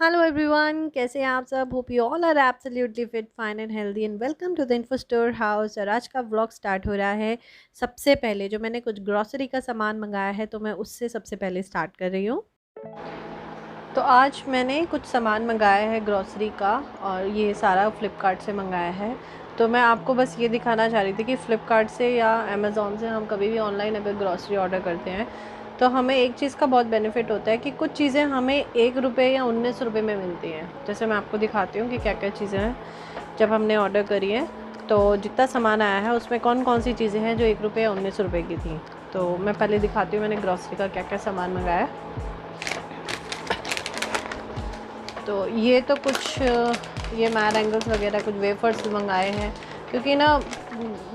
Hello everyone, कैसे हैं आप सब। Hope you all are absolutely fit fine and healthy and welcome to the info store house. और आज का व्लॉग स्टार्ट हो रहा है। सबसे पहले जो मैंने कुछ ग्रॉसरी का सामान मंगाया है तो मैं उससे सबसे पहले स्टार्ट कर रही हूँ। तो आज मैंने कुछ सामान मंगाया है ग्रॉसरी का, और ये सारा फ़्लिपकार्ट से मंगाया है। तो मैं आपको बस ये दिखाना चाह रही थी कि फ़्लिपकार्ट से या अमेज़ॉन से हम कभी भी ऑनलाइन अगर ग्रॉसरी ऑर्डर करते हैं तो हमें एक चीज़ का बहुत बेनिफिट होता है कि कुछ चीज़ें हमें 1 रुपये या 19 रुपये में मिलती हैं। जैसे मैं आपको दिखाती हूँ कि क्या क्या चीज़ें हैं जब हमने ऑर्डर करी है। तो जितना सामान आया है उसमें कौन कौन सी चीज़ें हैं जो 1 रुपये या 19 रुपये की थी। तो मैं पहले दिखाती हूँ मैंने ग्रॉसरी का क्या क्या सामान मंगाया। तो ये तो कुछ ये मैड एंगल्स वगैरह कुछ वेफर्स मंगाए हैं, क्योंकि ना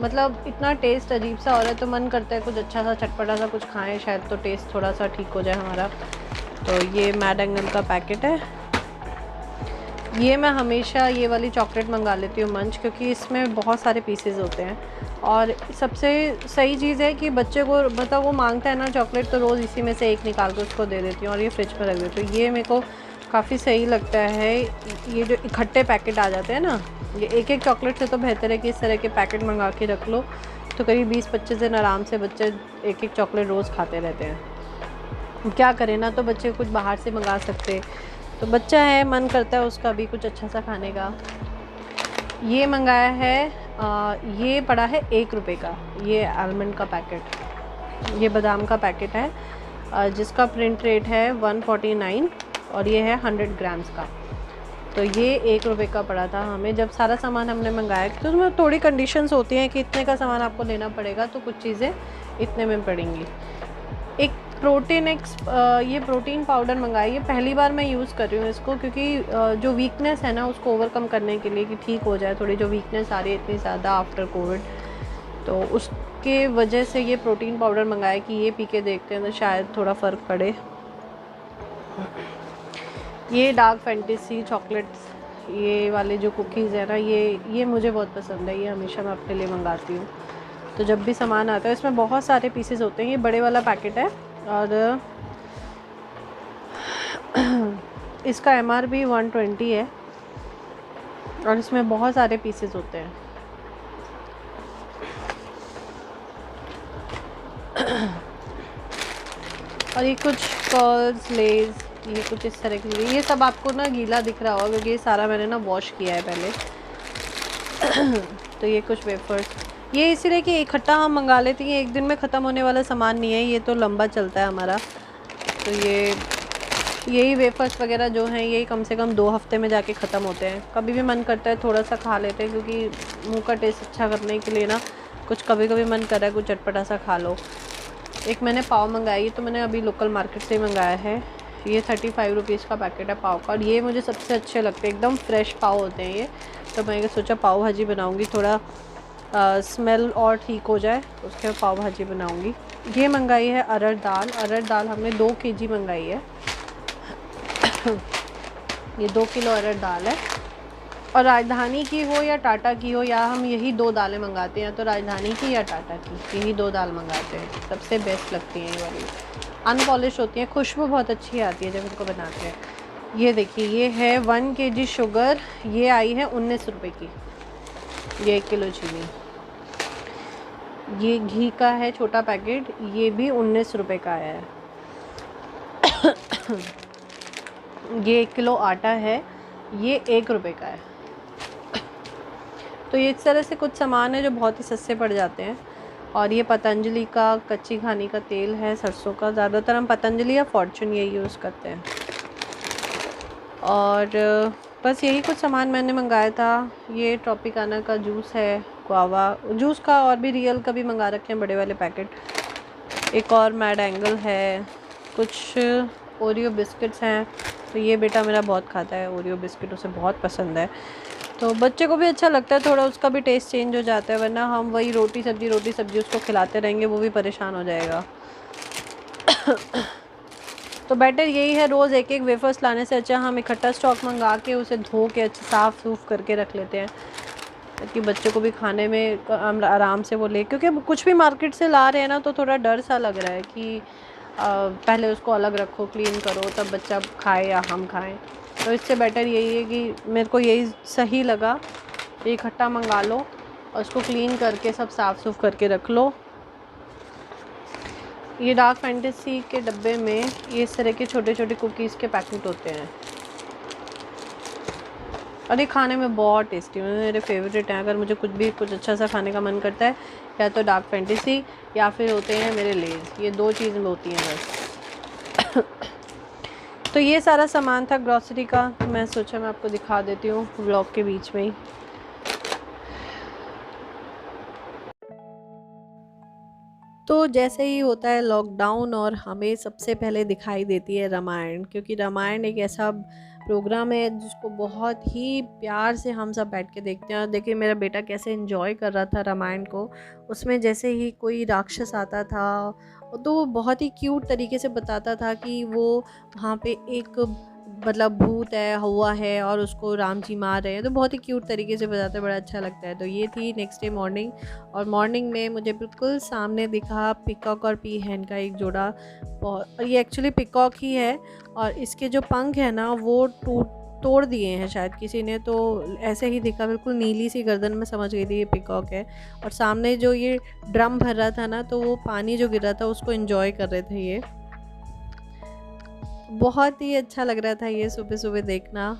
मतलब इतना टेस्ट अजीब सा हो रहा है तो मन करता है कुछ अच्छा सा चटपटा सा कुछ खाएं, शायद तो टेस्ट थोड़ा सा ठीक हो जाए हमारा। तो ये मैड एंगल का पैकेट है। ये मैं हमेशा ये वाली चॉकलेट मंगा लेती हूँ मंच, क्योंकि इसमें बहुत सारे पीसेस होते हैं। और सबसे सही चीज़ है कि बच्चे को मतलब वो मांगता है ना चॉकलेट, तो रोज़ इसी में से एक निकाल कर उसको दे देती हूँ और ये फ्रिज में रख देती हूँ। ये मेरे को काफ़ी सही लगता है। ये जो इकट्ठे पैकेट आ जाते हैं ना, ये एक एक चॉकलेट से तो बेहतर है कि इस तरह के पैकेट मंगा के रख लो, तो करीब 20-25 दिन आराम से बच्चे एक एक चॉकलेट रोज़ खाते रहते हैं। क्या करें ना, तो बच्चे कुछ बाहर से मंगा सकते, तो बच्चा है मन करता है उसका भी कुछ अच्छा सा खाने का। ये मंगाया है ये पड़ा है 1 रुपये का। ये आलमंड का पैकेट, ये बादाम का पैकेट है जिसका प्रिंट रेट है 149 और ये है 100 ग्राम्स का। तो ये 1 रुपये का पड़ा था हमें जब सारा सामान हमने मंगाया। तो उसमें थोड़ी कंडीशंस होती हैं कि इतने का सामान आपको लेना पड़ेगा, तो कुछ चीज़ें इतने में पड़ेंगी। एक प्रोटीन ये प्रोटीन पाउडर मंगाई है, पहली बार मैं यूज़ कर रही हूँ इसको, क्योंकि जो वीकनेस है ना उसको ओवरकम करने के लिए कि ठीक हो जाए थोड़ी जो वीकनेस आ रही है इतनी ज़्यादा आफ्टर कोविड, तो उसके वजह से ये प्रोटीन पाउडर मंगाया कि ये पी के देखते हैं तो शायद थोड़ा फ़र्क पड़े। ये डार्क फैंटेसी चॉकलेट्स, ये वाले जो कुकीज़ है ना, ये मुझे बहुत पसंद है, ये हमेशा मैं अपने लिए मंगाती हूँ। तो जब भी सामान आता है इसमें बहुत सारे पीसेस होते हैं। ये बड़े वाला पैकेट है और इसका MRP 120 है और इसमें बहुत सारे पीसेस होते हैं। और ये कुछ कर्ल्स लेज, ये कुछ इस तरह की, ये सब आपको ना गीला दिख रहा होगा क्योंकि ये सारा मैंने ना वॉश किया है पहले। तो ये कुछ वेफर्स, ये इसीलिए कि इकट्ठा हम मंगा लेते हैं, एक दिन में ख़त्म होने वाला सामान नहीं है, ये तो लंबा चलता है हमारा। तो यही वेफर्स वगैरह जो हैं यही कम से कम 2 हफ्ते में जाके ख़त्म होते हैं। कभी भी मन करता है थोड़ा सा खा लेते हैं, क्योंकि मुंह का टेस्ट अच्छा करने के लिए ना कुछ कभी कभी मन कर रहा है कुछ चटपटा सा खा लो। एक मैंने पाव मंगाई, तो मैंने अभी लोकल मार्केट से ही मंगाया है। ये 35 रुपीज़ का पैकेट है पाव का, और ये मुझे सबसे अच्छे लगते हैं, एकदम फ्रेश पाव होते हैं ये। तो मैंने सोचा पाव भाजी बनाऊँगी, थोड़ा स्मेल और ठीक हो जाए, उसके बाद पाव भाजी बनाऊँगी। ये मंगाई है अरहर दाल। अरहर दाल हमने 2 kg मंगाई है। ये 2 किलो अरहर दाल है, और राजधानी की हो या टाटा की हो, या हम यही 2 दालें मंगाते हैं, तो राजधानी की या टाटा की, यही 2 दाल मंगाते हैं। सबसे बेस्ट लगती हैं ये वाली, अनपॉलिश होती हैं, खुशबू बहुत अच्छी आती है जब इनको बनाते हैं। ये देखिए, ये है 1 kg शुगर, ये आई है 19 रुपये की। ये 1 किलो चीनी। ये घी का है छोटा पैकेट, ये भी 19 रुपये का आया है। ये 1 किलो आटा है, ये 1 रुपये का है। तो ये इस तरह से कुछ सामान है जो बहुत ही सस्ते पड़ जाते हैं। और ये पतंजलि का कच्ची घानी का तेल है सरसों का, ज़्यादातर हम पतंजलि या फॉर्चून ये यूज़ करते हैं। और बस यही कुछ सामान मैंने मंगाया था। ये ट्रॉपिकाना का जूस है, गुआवा जूस का, और भी रियल का भी मंगा रखे हैं बड़े वाले पैकेट। एक और मैड एंगल है, कुछ ओरियो बिस्किट्स हैं, तो ये बेटा मेरा बहुत खाता है ओरियो बिस्किट, उसे बहुत पसंद है, तो बच्चे को भी अच्छा लगता है, थोड़ा उसका भी टेस्ट चेंज हो जाता है, वरना हम वही रोटी सब्जी उसको खिलाते रहेंगे, वो भी परेशान हो जाएगा। तो बेटर यही है, रोज़ एक एक वेफर्स लाने से अच्छा हम इकट्ठा स्टॉक मंगा के उसे धो के अच्छे साफ़ सूफ करके रख लेते हैं, ताकि बच्चे को भी खाने में आराम से वो ले, क्योंकि कुछ भी मार्केट से ला रहे हैं ना तो थोड़ा डर सा लग रहा है कि पहले उसको अलग रखो, क्लीन करो, तब बच्चा खाए या हम खाएं। तो इससे बेटर यही है कि मेरे को यही सही लगा, इकट्ठा मंगा लो और उसको क्लीन करके सब साफ़ सुफ करके रख लो। ये डार्क फैंटेसी के डब्बे में ये इस तरह के छोटे छोटे कुकीज़ के पैकेट होते हैं और ये खाने में बहुत टेस्टी है, मेरे फेवरेट हैं। अगर मुझे कुछ अच्छा सा खाने का मन करता है, या तो डार्क फैंटेसी या फिर होते हैं मेरे लेज़, ये 2 चीज़ होती हैं बस। तो ये सारा सामान था ग्रॉसरी का, तो मैं सोचा मैं आपको दिखा देती हूँ व्लॉग के बीच में ही। तो जैसे ही होता है लॉकडाउन और हमें सबसे पहले दिखाई देती है रामायण, क्योंकि रामायण एक ऐसा प्रोग्राम है जिसको बहुत ही प्यार से हम सब बैठ के देखते हैं। और देखिए मेरा बेटा कैसे एंजॉय कर रहा था रामायण को। उसमें जैसे ही कोई राक्षस आता था तो वो बहुत ही क्यूट तरीके से बताता था कि वो वहाँ पे एक मतलब भूत है, हवा है और उसको राम जी मार रहे हैं, तो बहुत ही क्यूट तरीके से बताते हैं, बड़ा अच्छा लगता है। तो ये थी नेक्स्ट डे मॉर्निंग, और मॉर्निंग में मुझे बिल्कुल सामने दिखा पिकॉक और पी हैन का एक जोड़ा। और ये एक्चुअली पिकॉक ही है और इसके जो पंख है ना वो तोड़ दिए हैं शायद किसी ने, तो ऐसे ही दिखा, बिल्कुल नीली सी गर्दन में समझ गई थी ये पिकॉक है। और सामने जो ये ड्रम भर रहा था ना, तो वो पानी जो गिर रहा था उसको एंजॉय कर रहे थे। ये बहुत ही अच्छा लग रहा था ये सुबह सुबह देखना।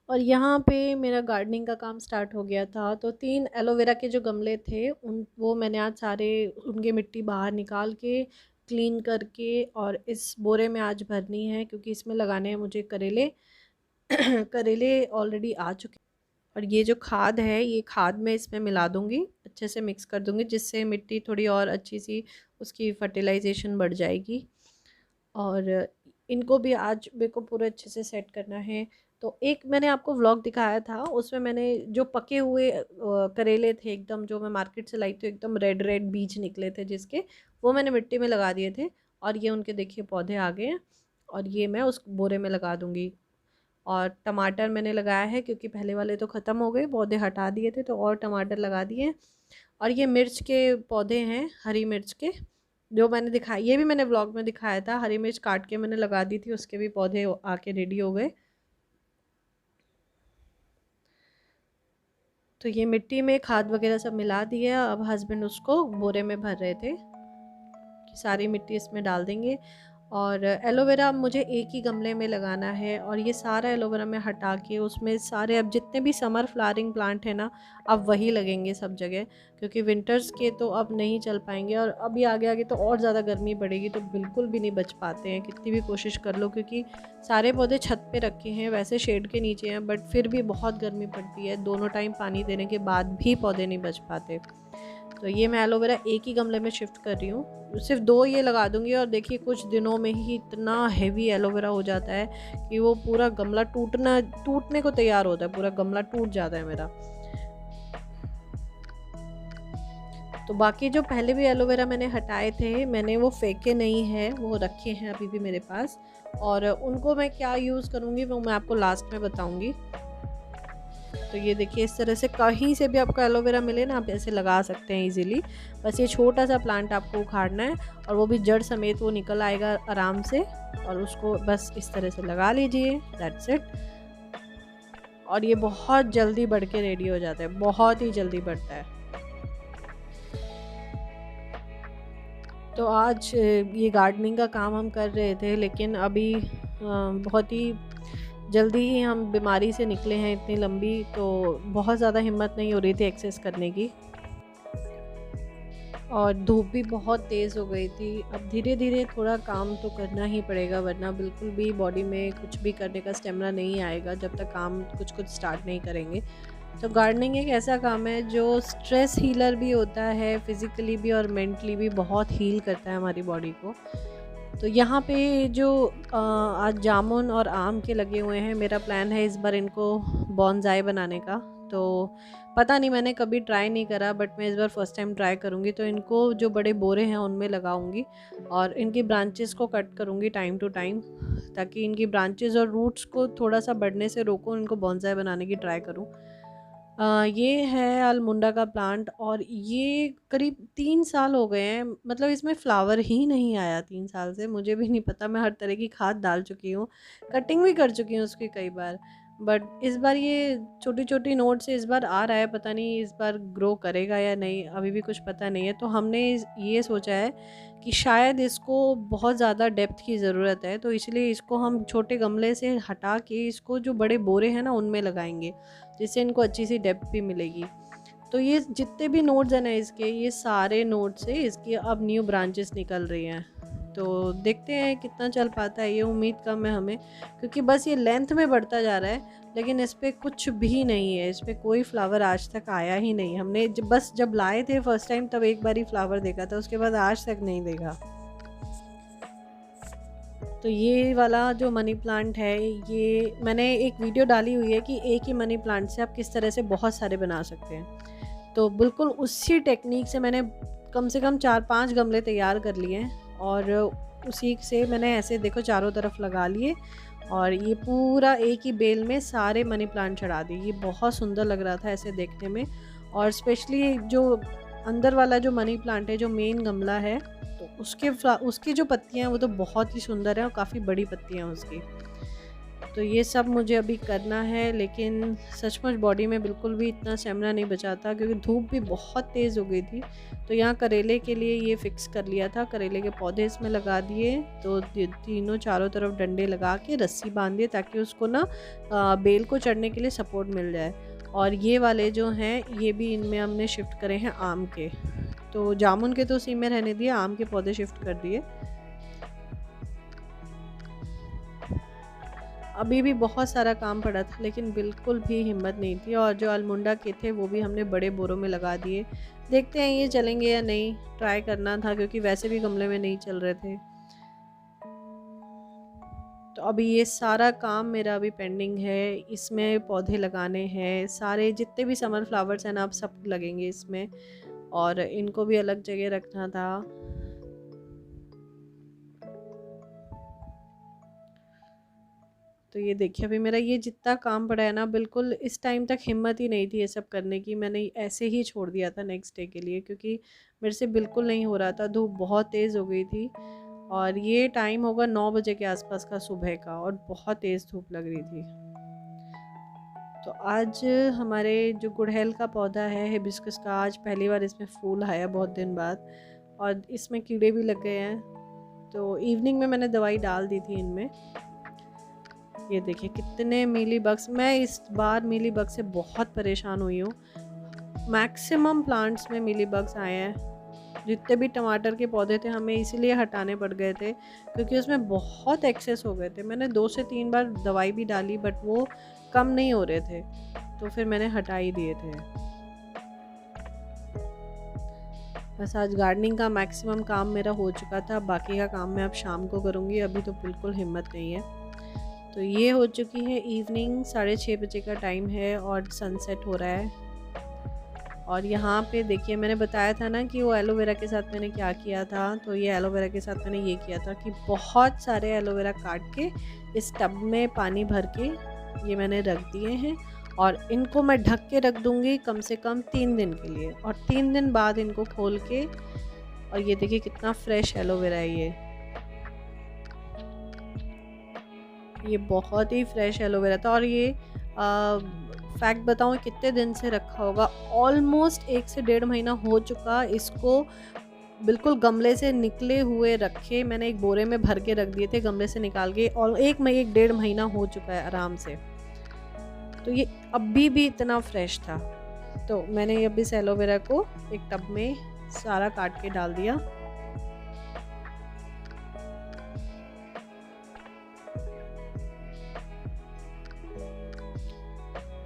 और यहाँ पे मेरा गार्डनिंग का काम स्टार्ट हो गया था। तो 3 एलोवेरा के जो गमले थे वो मैंने आज सारे उनकी मिट्टी बाहर निकाल के क्लीन करके और इस बोरे में आज भरनी है, क्योंकि इसमें लगाने हैं मुझे करेले। करेले ऑलरेडी आ चुके हैं। और ये जो खाद है, ये खाद मैं इसमें मिला दूँगी, अच्छे से मिक्स कर दूँगी, जिससे मिट्टी थोड़ी और अच्छी सी उसकी फर्टिलाइजेशन बढ़ जाएगी। और इनको भी आज मेरे को पूरे अच्छे से सेट करना है। तो एक मैंने आपको व्लॉग दिखाया था, उसमें मैंने जो पके हुए करेले थे एकदम, जो मैं मार्केट से लाई थी, एकदम रेड रेड बीज निकले थे जिसके, वो मैंने मिट्टी में लगा दिए थे। और ये उनके देखिए पौधे आ गए हैं और ये मैं उस बोरे में लगा दूँगी। और टमाटर मैंने लगाया है क्योंकि पहले वाले तो ख़त्म हो गए, पौधे हटा दिए थे, तो और टमाटर लगा दिए। और ये मिर्च के पौधे हैं, हरी मिर्च के, जो मैंने दिखाया, ये भी मैंने व्लॉग में दिखाया था। हरी मिर्च काट के मैंने लगा दी थी, उसके भी पौधे आके रेडी हो गए। तो ये मिट्टी में खाद वगैरह सब मिला दिया। अब हस्बैंड उसको बोरे में भर रहे थे कि सारी मिट्टी इसमें डाल देंगे। और एलोवेरा मुझे एक ही गमले में लगाना है, और ये सारा एलोवेरा मैं हटा के उसमें सारे अब जितने भी समर फ्लावरिंग प्लांट है ना, अब वही लगेंगे सब जगह, क्योंकि विंटर्स के तो अब नहीं चल पाएंगे। और अभी आगे आगे तो और ज़्यादा गर्मी बढ़ेगी, तो बिल्कुल भी नहीं बच पाते हैं, कितनी भी कोशिश कर लो, क्योंकि सारे पौधे छत पे रखे हैं, वैसे शेड के नीचे हैं, बट फिर भी बहुत गर्मी पड़ती है। दोनों टाइम पानी देने के बाद भी पौधे नहीं बच पाते। तो ये मैं एलोवेरा एक ही गमले में शिफ्ट कर रही हूँ, सिर्फ 2 ये लगा दूँगी। और देखिए कुछ दिनों में ही इतना हेवी एलोवेरा हो जाता है कि वो पूरा गमला टूटने को तैयार होता है, पूरा गमला टूट जाता है मेरा। तो बाकी जो पहले भी एलोवेरा मैंने हटाए थे, मैंने वो फेंके नहीं है, वो रखे हैं अभी भी मेरे पास। और उनको मैं क्या यूज़ करूँगी वो मैं आपको लास्ट में बताऊँगी। तो ये देखिए इस तरह से कहीं से भी आपको एलोवेरा मिले ना, आप ऐसे लगा सकते हैं इजीली। बस ये छोटा सा प्लांट आपको उखाड़ना है और वो भी जड़ समेत वो निकल आएगा आराम से, और उसको बस इस तरह से लगा लीजिए, दैट्स इट। और ये बहुत जल्दी बढ़ के रेडी हो जाता है, बहुत ही जल्दी बढ़ता है। तो आज ये गार्डनिंग का काम हम कर रहे थे, लेकिन अभी बहुत ही जल्दी ही हम बीमारी से निकले हैं इतनी लंबी, तो बहुत ज़्यादा हिम्मत नहीं हो रही थी एक्सेस करने की। और धूप भी बहुत तेज़ हो गई थी। अब धीरे धीरे थोड़ा काम तो करना ही पड़ेगा, वरना बिल्कुल भी बॉडी में कुछ भी करने का स्टेमिना नहीं आएगा जब तक काम कुछ स्टार्ट नहीं करेंगे। तो गार्डनिंग एक ऐसा काम है जो स्ट्रेस हीलर भी होता है, फिज़िकली भी और मेंटली भी बहुत हील करता है हमारी बॉडी को। तो यहाँ पे जो आज जामुन और आम के लगे हुए हैं, मेरा प्लान है इस बार इनको बॉन्साई बनाने का। तो पता नहीं, मैंने कभी ट्राई नहीं करा, बट मैं इस बार फर्स्ट टाइम ट्राई करूँगी। तो इनको जो बड़े बोरे हैं उनमें लगाऊंगी और इनकी ब्रांचेस को कट करूँगी टाइम टू टाइम, ताकि इनकी ब्रांचेस और रूट्स को थोड़ा सा बढ़ने से रोकूँ, इनको बॉन्साई बनाने की ट्राई करूँ। ये है अलमुंडा का प्लांट और ये करीब 3 साल हो गए हैं, मतलब इसमें फ्लावर ही नहीं आया 3 साल से। मुझे भी नहीं पता, मैं हर तरह की खाद डाल चुकी हूँ, कटिंग भी कर चुकी हूँ उसकी कई बार, बट इस बार ये छोटी छोटी नोट से इस बार आ रहा है। पता नहीं इस बार ग्रो करेगा या नहीं, अभी भी कुछ पता नहीं है। तो हमने ये सोचा है कि शायद इसको बहुत ज़्यादा डेप्थ की ज़रूरत है, तो इसलिए इसको हम छोटे गमले से हटा के इसको जो बड़े बोरे हैं ना उनमें लगाएंगे, जिससे इनको अच्छी सी डेप्थ भी मिलेगी। तो ये जितने भी नोड्स हैं ना इसके, ये सारे नोड से इसकी अब न्यू ब्रांचेस निकल रही हैं। तो देखते हैं कितना चल पाता है, ये उम्मीद कम है हमें, क्योंकि बस ये लेंथ में बढ़ता जा रहा है, लेकिन इस पर कुछ भी नहीं है, इस पर कोई फ्लावर आज तक आया ही नहीं। हमने बस जब लाए थे फर्स्ट टाइम तब एक बार ही फ्लावर देखा था, उसके बाद आज तक नहीं देखा। तो ये वाला जो मनी प्लांट है, ये मैंने एक वीडियो डाली हुई है कि एक ही मनी प्लांट से आप किस तरह से बहुत सारे बना सकते हैं। तो बिल्कुल उसी टेक्निक से मैंने कम से कम 4-5 गमले तैयार कर लिए हैं और उसी से मैंने ऐसे देखो चारों तरफ लगा लिए और ये पूरा एक ही बेल में सारे मनी प्लांट चढ़ा दिए। ये बहुत सुंदर लग रहा था ऐसे देखने में, और स्पेशली जो अंदर वाला जो मनी प्लांट है, जो मेन गमला है, तो उसकी जो पत्तियां हैं वो तो बहुत ही सुंदर है और काफ़ी बड़ी पत्तियां हैं उसकी। तो ये सब मुझे अभी करना है, लेकिन सचमुच बॉडी में बिल्कुल भी इतना स्टेमिना नहीं बचा था, क्योंकि धूप भी बहुत तेज़ हो गई थी। तो यहाँ करेले के लिए ये फिक्स कर लिया था, करेले के पौधे इसमें लगा दिए। तो तीनों चारों तरफ डंडे लगा के रस्सी बांध दिए, ताकि उसको ना बेल को चढ़ने के लिए सपोर्ट मिल जाए। और ये वाले जो हैं ये भी इनमें हमने शिफ्ट करे हैं आम के, तो जामुन के तो उसी में रहने दिए, आम के पौधे शिफ्ट कर दिए। अभी भी बहुत सारा काम पड़ा था, लेकिन बिल्कुल भी हिम्मत नहीं थी। और जो अलमुंडा के थे वो भी हमने बड़े बोरों में लगा दिए। देखते हैं ये चलेंगे या नहीं, ट्राई करना था, क्योंकि वैसे भी गमले में नहीं चल रहे थे। तो अभी ये सारा काम मेरा अभी पेंडिंग है, इसमें पौधे लगाने हैं, सारे जितने भी समर फ्लावर्स हैं ना अब सब लगेंगे इसमें, और इनको भी अलग जगह रखना था। तो ये देखिए अभी मेरा ये जितना काम पड़ा है ना, बिल्कुल इस टाइम तक हिम्मत ही नहीं थी ये सब करने की, मैंने ऐसे ही छोड़ दिया था नेक्स्ट डे के लिए, क्योंकि मेरे से बिल्कुल नहीं हो रहा था, धूप बहुत तेज़ हो गई थी। और ये टाइम होगा 9 बजे के आसपास का सुबह का, और बहुत तेज़ धूप लग रही थी। तो आज हमारे जो गुड़हल का पौधा है हिबिस्कस का, आज पहली बार इसमें फूल आया बहुत दिन बाद, और इसमें कीड़े भी लग गए हैं। तो इवनिंग में मैंने दवाई डाल दी थी इनमें। ये देखिए कितने मीली बग्स, मैं इस बार मीली बग से बहुत परेशान हुई हूँ। मैक्सिमम प्लांट्स में मीली बग्स आए हैं। जितने भी टमाटर के पौधे थे हमें इसीलिए हटाने पड़ गए थे, क्योंकि उसमें बहुत एक्सेस हो गए थे। मैंने 2 से 3 बार दवाई भी डाली, बट वो कम नहीं हो रहे थे, तो फिर मैंने हटा ही दिए थे। बस आज गार्डनिंग का मैक्सिमम काम मेरा हो चुका था, बाकी का काम मैं अब शाम को करूँगी, अभी तो बिल्कुल हिम्मत नहीं है। तो ये हो चुकी है इवनिंग, 6:30 बजे का टाइम है और सनसेट हो रहा है। और यहाँ पे देखिए मैंने बताया था ना कि वो एलोवेरा के साथ मैंने क्या किया था, तो ये एलोवेरा के साथ मैंने ये किया था कि बहुत सारे एलोवेरा काट के इस टब में पानी भर के ये मैंने रख दिए हैं, और इनको मैं ढक के रख दूँगी कम से कम 3 दिन के लिए, और 3 दिन बाद इनको खोल के, और ये देखिए कितना फ्रेश एलोवेरा है ये बहुत ही फ्रेश एलोवेरा था। और ये फैक्ट बताऊँ कितने दिन से रखा होगा, ऑलमोस्ट 1 से 1.5 महीना हो चुका इसको बिल्कुल गमले से निकले हुए रखे। मैंने एक बोरे में भर के रख दिए थे गमले से निकाल के, और 1-1.5 महीना हो चुका है आराम से। तो ये अभी भी इतना फ्रेश था। तो मैंने अब इस एलोवेरा को एक टब में सारा काट के डाल दिया।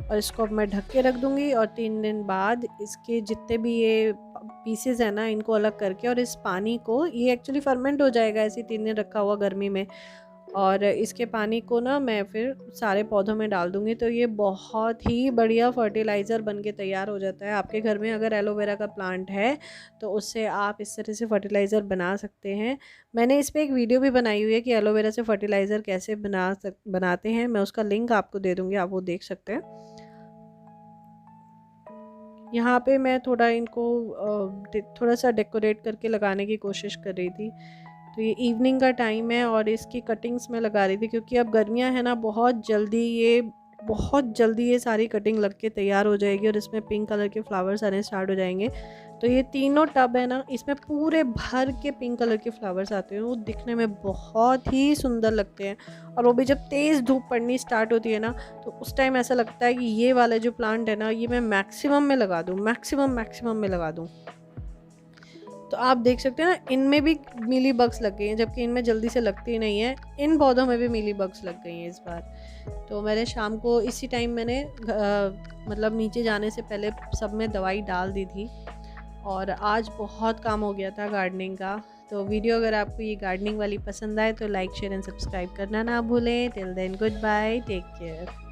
और इसको अब मैं ढक के रख दूँगी, और 3 दिन बाद इसके जितने भी ये पीसेस हैं ना इनको अलग करके, और इस पानी को, ये एक्चुअली फर्मेंट हो जाएगा ऐसे 3 दिन रखा हुआ गर्मी में, और इसके पानी को ना मैं फिर सारे पौधों में डाल दूँगी, तो ये बहुत ही बढ़िया फर्टिलाइज़र बन के तैयार हो जाता है। आपके घर में अगर एलोवेरा का प्लांट है तो उससे आप इस तरह से फर्टिलाइज़र बना सकते हैं। मैंने इस पे एक वीडियो भी बनाई हुई है कि एलोवेरा से फर्टिलाइज़र कैसे बनाते हैं, मैं उसका लिंक आपको दे दूँगी, आप वो देख सकते हैं। यहाँ पे मैं थोड़ा इनको थोड़ा सा डेकोरेट करके लगाने की कोशिश कर रही थी। तो ये इवनिंग का टाइम है और इसकी कटिंग्स मैं लगा रही थी, क्योंकि अब गर्मियाँ हैं ना, बहुत जल्दी ये सारी कटिंग लग के तैयार हो जाएगी और इसमें पिंक कलर के फ्लावर्स आने स्टार्ट हो जाएंगे। तो ये तीनों टब है ना, इसमें पूरे भर के पिंक कलर के फ्लावर्स आते हैं, वो दिखने में बहुत ही सुंदर लगते हैं। और वो भी जब तेज़ धूप पड़नी स्टार्ट होती है ना, तो उस टाइम ऐसा लगता है कि ये वाले जो प्लांट है ना, ये मैं मैक्सिमम में लगा दूँ, मैक्सिमम में लगा दूँ। तो आप देख सकते हैं ना, इनमें भी मीली बग्स लग गई हैं, जबकि इनमें जल्दी से लगती नहीं है। इन पौधों में भी मीली बग्स लग गई हैं इस बार। तो मैंने शाम को इसी टाइम मैंने मतलब नीचे जाने से पहले सब में दवाई डाल दी थी। और आज बहुत काम हो गया था गार्डनिंग का। तो वीडियो अगर आपको ये गार्डनिंग वाली पसंद आए तो लाइक शेयर एंड सब्सक्राइब करना ना भूलें। Till then goodbye, take care.